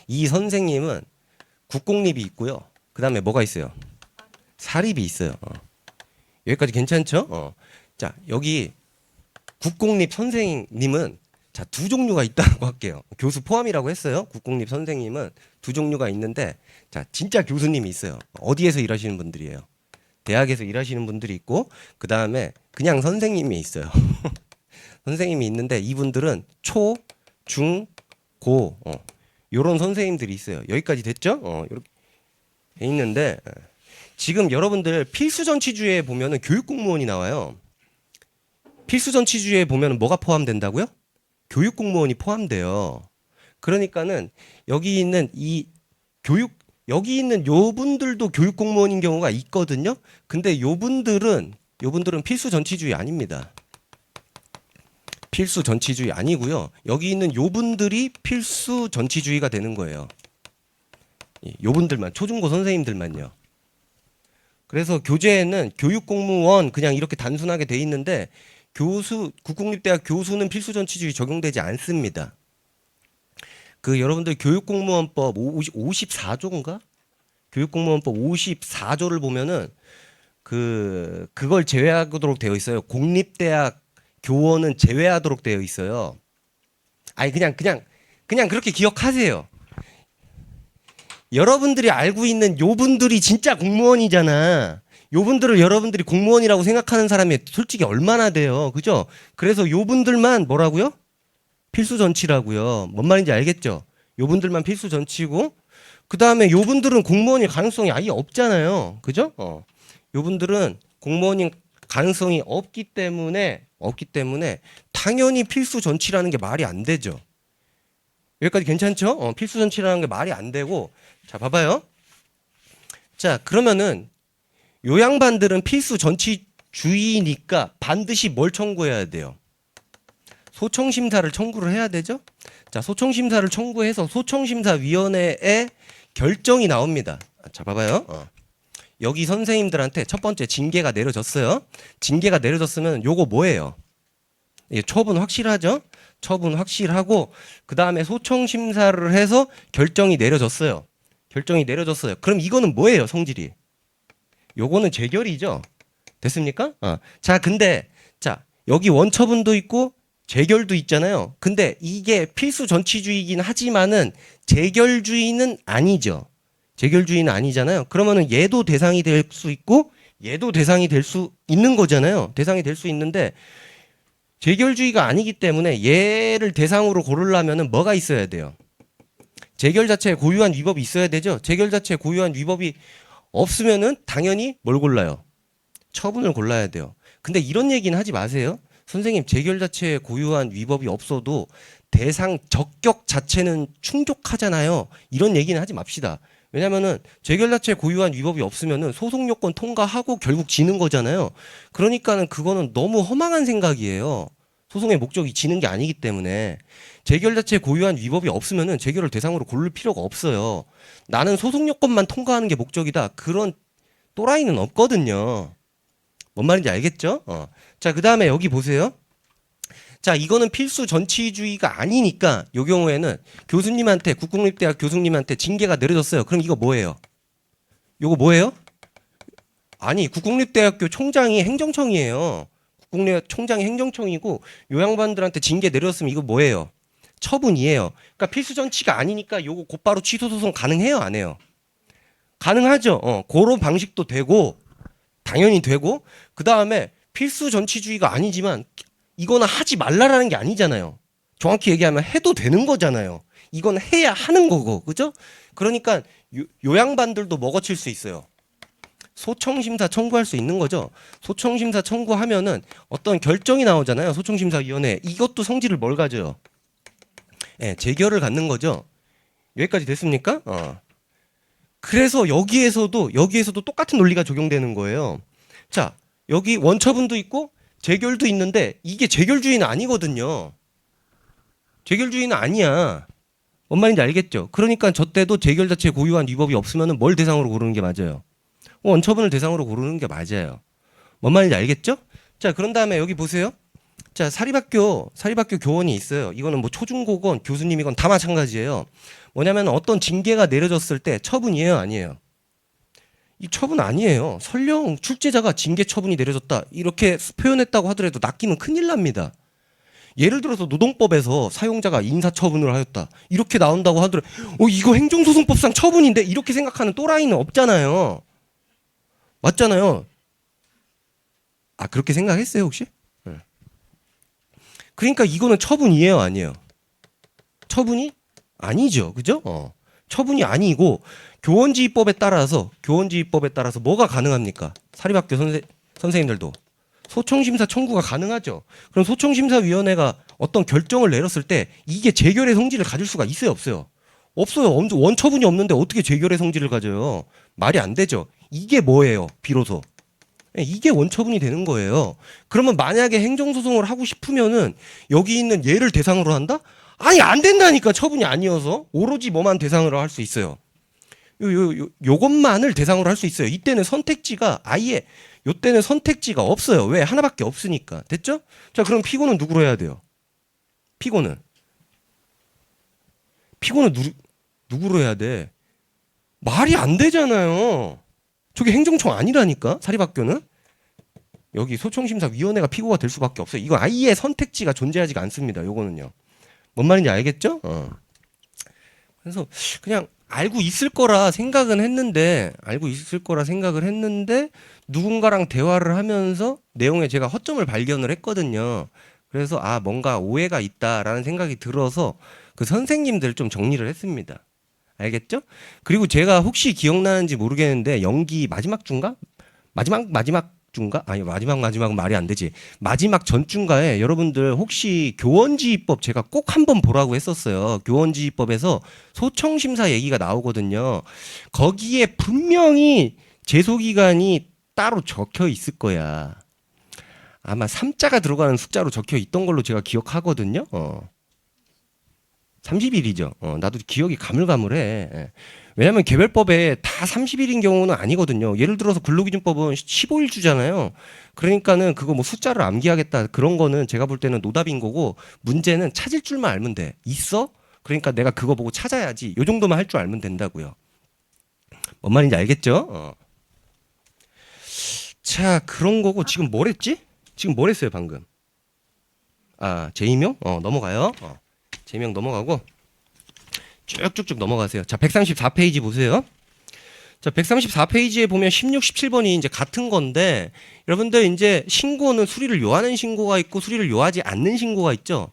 Speaker 1: 이 선생님은 국공립이 있고요. 그 다음에 뭐가 있어요? 사립이 있어요. 여기까지 괜찮죠? 자, 여기 국공립 선생님은 자, 두 종류가 있다고 할게요. 교수 포함이라고 했어요. 국공립 선생님은 두 종류가 있는데 자, 진짜 교수님이 있어요. 어디에서 일하시는 분들이에요? 대학에서 일하시는 분들이 있고 그 다음에 그냥 선생님이 있어요. 선생님이 있는데 이분들은 초, 중, 고 요런 선생님들이 있어요. 여기까지 됐죠? 이렇게 돼 있는데 지금 여러분들 필수전치주의에 보면은 교육공무원이 나와요. 필수전치주의에 보면은 뭐가 포함된다고요? 교육공무원이 포함돼요. 그러니까는 여기 있는 요분들도 교육공무원인 경우가 있거든요. 근데 요분들은 필수전치주의 아닙니다. 필수전치주의 아니고요. 여기 있는 요분들이 필수전치주의가 되는 거예요. 요분들만, 초중고 선생님들만요. 그래서 교재에는 교육공무원 그냥 이렇게 단순하게 돼 있는데 국공립대학 교수는 필수전치주의 적용되지 않습니다. 여러분들 교육공무원법 54조인가? 교육공무원법 54조를 보면은 그걸 제외하도록 되어 있어요. 공립대학 교원은 제외하도록 되어 있어요. 아니 그냥 그렇게 기억하세요. 여러분들이 알고 있는 요분들이 진짜 공무원이잖아. 요분들을 여러분들이 공무원이라고 생각하는 사람이 솔직히 얼마나 돼요. 그죠? 그래서 요분들만 뭐라고요? 필수전치라고요. 뭔 말인지 알겠죠? 요분들만 필수전치고 그 다음에 요분들은 공무원일 가능성이 아예 없잖아요. 그죠? 요분들은 공무원인 가능성이 없기 때문에 당연히 필수 전치라는 게 말이 안 되죠. 여기까지 괜찮죠? 필수 전치라는 게 말이 안 되고, 자 봐봐요. 자 그러면은 요양반들은 필수 전치주의니까 반드시 뭘 청구해야 돼요? 소청심사를 청구를 해야 되죠? 자 소청심사를 청구해서 소청심사위원회에 결정이 나옵니다. 자 봐봐요. 여기 선생님들한테 첫 번째 징계가 내려졌어요. 징계가 내려졌으면 요거 뭐예요? 예, 처분 확실하죠? 처분 확실하고 그 다음에 소청심사를 해서 결정이 내려졌어요. 결정이 내려졌어요. 그럼 이거는 뭐예요? 성질이? 요거는 재결이죠. 됐습니까? 자 근데 자 여기 원처분도 있고 재결도 있잖아요. 근데 이게 필수 전치주의이긴 하지만은 재결주의는 아니죠. 재결주의는 아니잖아요. 그러면은 얘도 대상이 될 수 있고 얘도 대상이 될 수 있는 거잖아요. 대상이 될 수 있는데 재결주의가 아니기 때문에 얘를 대상으로 고르려면은 뭐가 있어야 돼요? 재결 자체에 고유한 위법이 있어야 되죠. 재결 자체에 고유한 위법이 없으면은 당연히 뭘 골라요? 처분을 골라야 돼요. 근데 이런 얘기는 하지 마세요. 선생님 재결 자체에 고유한 위법이 없어도 대상 적격 자체는 충족하잖아요. 이런 얘기는 하지 맙시다. 왜냐면은 재결 자체에 고유한 위법이 없으면은 소송 요건 통과하고 결국 지는 거잖아요. 그러니까는 그거는 너무 허망한 생각이에요. 소송의 목적이 지는 게 아니기 때문에 재결 자체에 고유한 위법이 없으면은 재결을 대상으로 고를 필요가 없어요. 나는 소송 요건만 통과하는 게 목적이다. 그런 또라이는 없거든요. 뭔 말인지 알겠죠? 자, 그 다음에 여기 보세요. 자, 이거는 필수 전치주의가 아니니까 요 경우에는 교수님한테 국공립대학 교수님한테 징계가 내려졌어요. 그럼 이거 뭐예요? 요거 뭐예요? 아니, 국공립대학교 총장이 행정청이에요. 국공립 총장이 행정청이고 요양반들한테 징계 내렸으면 이거 뭐예요? 처분이에요. 그러니까 필수 전치가 아니니까 요거 곧바로 취소 소송 가능해요, 안 해요? 가능하죠. 그런 방식도 되고 당연히 되고 그 다음에 필수 전치주의가 아니지만 이거는 하지 말라라는 게 아니잖아요. 정확히 얘기하면 해도 되는 거잖아요. 이건 해야 하는 거고, 그죠? 그러니까 요양반들도 먹어칠 수 있어요. 소청심사 청구할 수 있는 거죠. 소청심사 청구하면은 어떤 결정이 나오잖아요. 소청심사위원회. 이것도 성질을 뭘 가져요? 예, 재결을 갖는 거죠. 여기까지 됐습니까? 그래서 여기에서도 똑같은 논리가 적용되는 거예요. 자, 여기 원처분도 있고 재결도 있는데 이게 재결주의는 아니거든요. 재결주의는 아니야. 뭔 말인지 알겠죠? 그러니까 저 때도 재결 자체에 고유한 위법이 없으면 뭘 대상으로 고르는 게 맞아요? 원처분을 대상으로 고르는 게 맞아요. 뭔 말인지 알겠죠? 자, 그런 다음에 여기 보세요. 자, 사립학교 교원이 있어요. 이거는 뭐 초중고건 교수님이건 다 마찬가지예요. 뭐냐면 어떤 징계가 내려졌을 때 처분이에요, 아니에요? 이 처분 아니에요. 설령 출제자가 징계 처분이 내려졌다 이렇게 표현했다고 하더라도 낚이면 큰일 납니다. 예를 들어서 노동법에서 사용자가 인사처분을 하였다 이렇게 나온다고 하더라도 이거 행정소송법상 처분인데 이렇게 생각하는 또라이는 없잖아요. 맞잖아요. 아 그렇게 생각했어요 혹시? 네. 그러니까 이거는 처분이에요 아니에요? 처분이 아니죠, 그죠? 처분이 아니고 교원지휘법에 따라서 뭐가 가능합니까? 사립학교 선생님들도 소청심사 청구가 가능하죠. 그럼 소청심사위원회가 어떤 결정을 내렸을 때 이게 재결의 성질을 가질 수가 있어요, 없어요? 없어요. 원처분이 없는데 어떻게 재결의 성질을 가져요? 말이 안 되죠. 이게 뭐예요? 비로소 이게 원처분이 되는 거예요. 그러면 만약에 행정소송을 하고 싶으면은 여기 있는 얘를 대상으로 한다? 아니 안 된다니까. 처분이 아니어서 오로지 뭐만 대상으로 할 수 있어요. 요것만을 대상으로 할 수 있어요. 이때는 선택지가 요때는 선택지가 없어요. 왜? 하나밖에 없으니까. 됐죠? 자, 그럼 피고는 누구로 해야 돼요? 피고는 누구로 해야 돼? 말이 안 되잖아요. 저게 행정청 아니라니까. 사립학교는 여기 소청심사위원회가 피고가 될 수밖에 없어요. 이건 아예 선택지가 존재하지가 않습니다. 요거는요. 뭔 말인지 알겠죠? 그래서 그냥 알고 있을 거라 생각은 했는데 누군가랑 대화를 하면서 내용에 제가 허점을 발견을 했거든요. 그래서 뭔가 오해가 있다라는 생각이 들어서 그 선생님들 좀 정리를 했습니다. 알겠죠? 그리고 제가 혹시 기억나는지 모르겠는데 연기 마지막 주인가? 마지막 주인가? 아니 마지막은 말이 안 되지. 마지막 전주인가에 여러분들 혹시 교원지휘법 제가 꼭 한번 보라고 했었어요. 교원지휘법에서 소청심사 얘기가 나오거든요. 거기에 분명히 제소기간이 따로 적혀 있을 거야. 아마 3자가 들어가는 숫자로 적혀 있던 걸로 제가 기억하거든요. 30일이죠. 나도 기억이 가물가물해. 예. 왜냐면 개별법에 다 30일인 경우는 아니거든요. 예를 들어서 근로기준법은 15일 주잖아요. 그러니까는 그거 뭐 숫자를 암기하겠다 그런 거는 제가 볼 때는 노답인 거고 문제는 찾을 줄만 알면 돼. 있어? 그러니까 내가 그거 보고 찾아야지. 요 정도만 할 줄 알면 된다고요. 뭔 말인지 알겠죠? 자, 그런 거고 지금 뭘 했지? 지금 뭘 했어요, 방금? 아, 재임용? 넘어가요. 재임용 넘어가고 쭉쭉쭉 넘어가세요. 자, 134페이지 보세요. 자, 134페이지에 보면 16, 17번이 이제 같은 건데 여러분들 이제 신고는 수리를 요하는 신고가 있고 수리를 요하지 않는 신고가 있죠.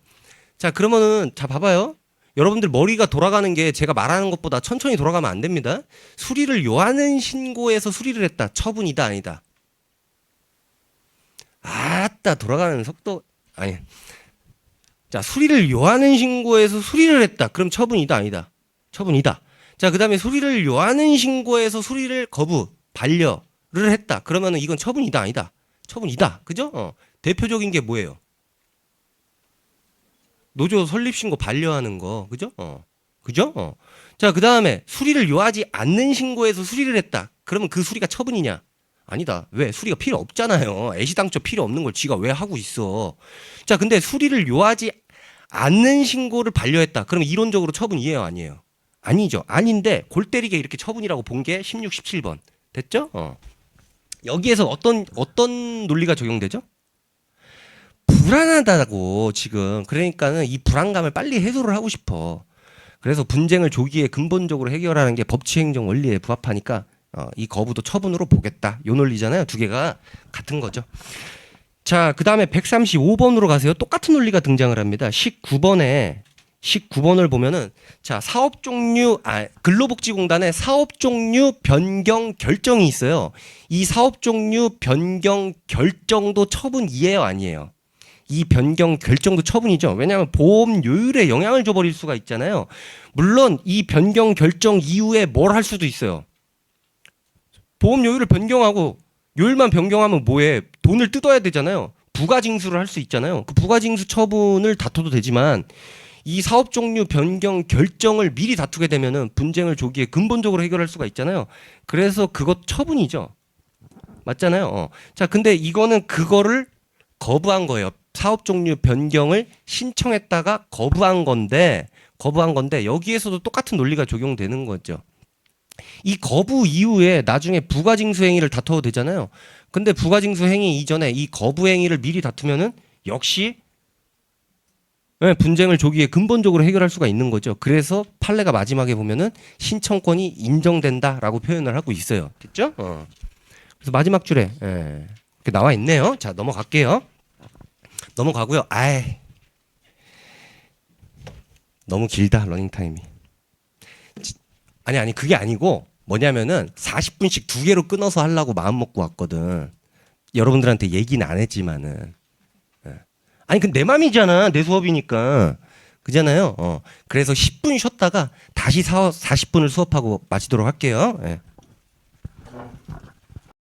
Speaker 1: 자, 그러면은 자, 봐봐요. 여러분들 머리가 돌아가는 게 제가 말하는 것보다 천천히 돌아가면 안 됩니다. 수리를 요하는 신고에서 수리를 했다. 처분이다, 아니다. 아따, 돌아가는 속도 아니. 자, 수리를 요하는 신고에서 수리를 했다. 그럼 처분이다, 아니다. 처분이다. 자, 그다음에 수리를 요하는 신고에서 수리를 거부, 반려를 했다. 그러면은 이건 처분이다, 아니다. 처분이다. 그죠? 대표적인 게 뭐예요? 노조 설립 신고 반려하는 거. 그죠? 그죠? 자, 그다음에 수리를 요하지 않는 신고에서 수리를 했다. 그러면 그 수리가 처분이냐? 아니다. 왜? 수리가 필요 없잖아요. 애시당초 필요 없는 걸 지가 왜 하고 있어. 자, 근데 수리를 요하지 않는 신고를 반려했다. 그러면 이론적으로 처분이에요, 아니에요? 아니죠. 아닌데 골 때리게 이렇게 처분이라고 본 게 16, 17번. 됐죠? 여기에서 어떤 논리가 적용되죠? 불안하다고 지금. 그러니까는 이 불안감을 빨리 해소를 하고 싶어. 그래서 분쟁을 조기에 근본적으로 해결하는 게 법치행정 원리에 부합하니까 이 거부도 처분으로 보겠다. 요 논리잖아요. 두 개가 같은 거죠. 자, 그 다음에 135번으로 가세요. 똑같은 논리가 등장을 합니다. 19번을 보면은 자, 근로복지공단의 사업 종류 변경 결정이 있어요. 이 사업 종류 변경 결정도 처분이에요, 아니에요? 이 변경 결정도 처분이죠. 왜냐하면 보험 요율에 영향을 줘버릴 수가 있잖아요. 물론 이 변경 결정 이후에 뭘 할 수도 있어요. 보험 요율을 변경하고 요율만 변경하면 뭐해? 돈을 뜯어야 되잖아요. 부가징수를 할 수 있잖아요. 그 부가징수 처분을 다퉈도 되지만 이 사업 종류 변경 결정을 미리 다투게 되면은 분쟁을 조기에 근본적으로 해결할 수가 있잖아요. 그래서 그것 처분이죠. 맞잖아요. 자, 근데 이거는 그거를 거부한 거예요. 사업 종류 변경을 신청했다가 거부한 건데 여기에서도 똑같은 논리가 적용되는 거죠. 이 거부 이후에 나중에 부가징수 행위를 다퉈도 되잖아요. 근데 부가징수 행위 이전에 이 거부 행위를 미리 다투면은 역시 분쟁을 조기에 근본적으로 해결할 수가 있는 거죠. 그래서 판례가 마지막에 보면은 신청권이 인정된다라고 표현을 하고 있어요. 됐죠? 그래서 마지막 줄에 이렇게 나와 있네요. 자, 넘어갈게요. 넘어가고요. 너무 길다, 러닝타임이. 아니 그게 아니고 뭐냐면은 40분씩 두 개로 끊어서 하려고 마음 먹고 왔거든. 여러분들한테 얘기는 안 했지만은. 아니 근데 내 맘이잖아. 내 수업이니까. 그잖아요. 그래서 10분 쉬었다가 다시 40분을 수업하고 마치도록 할게요.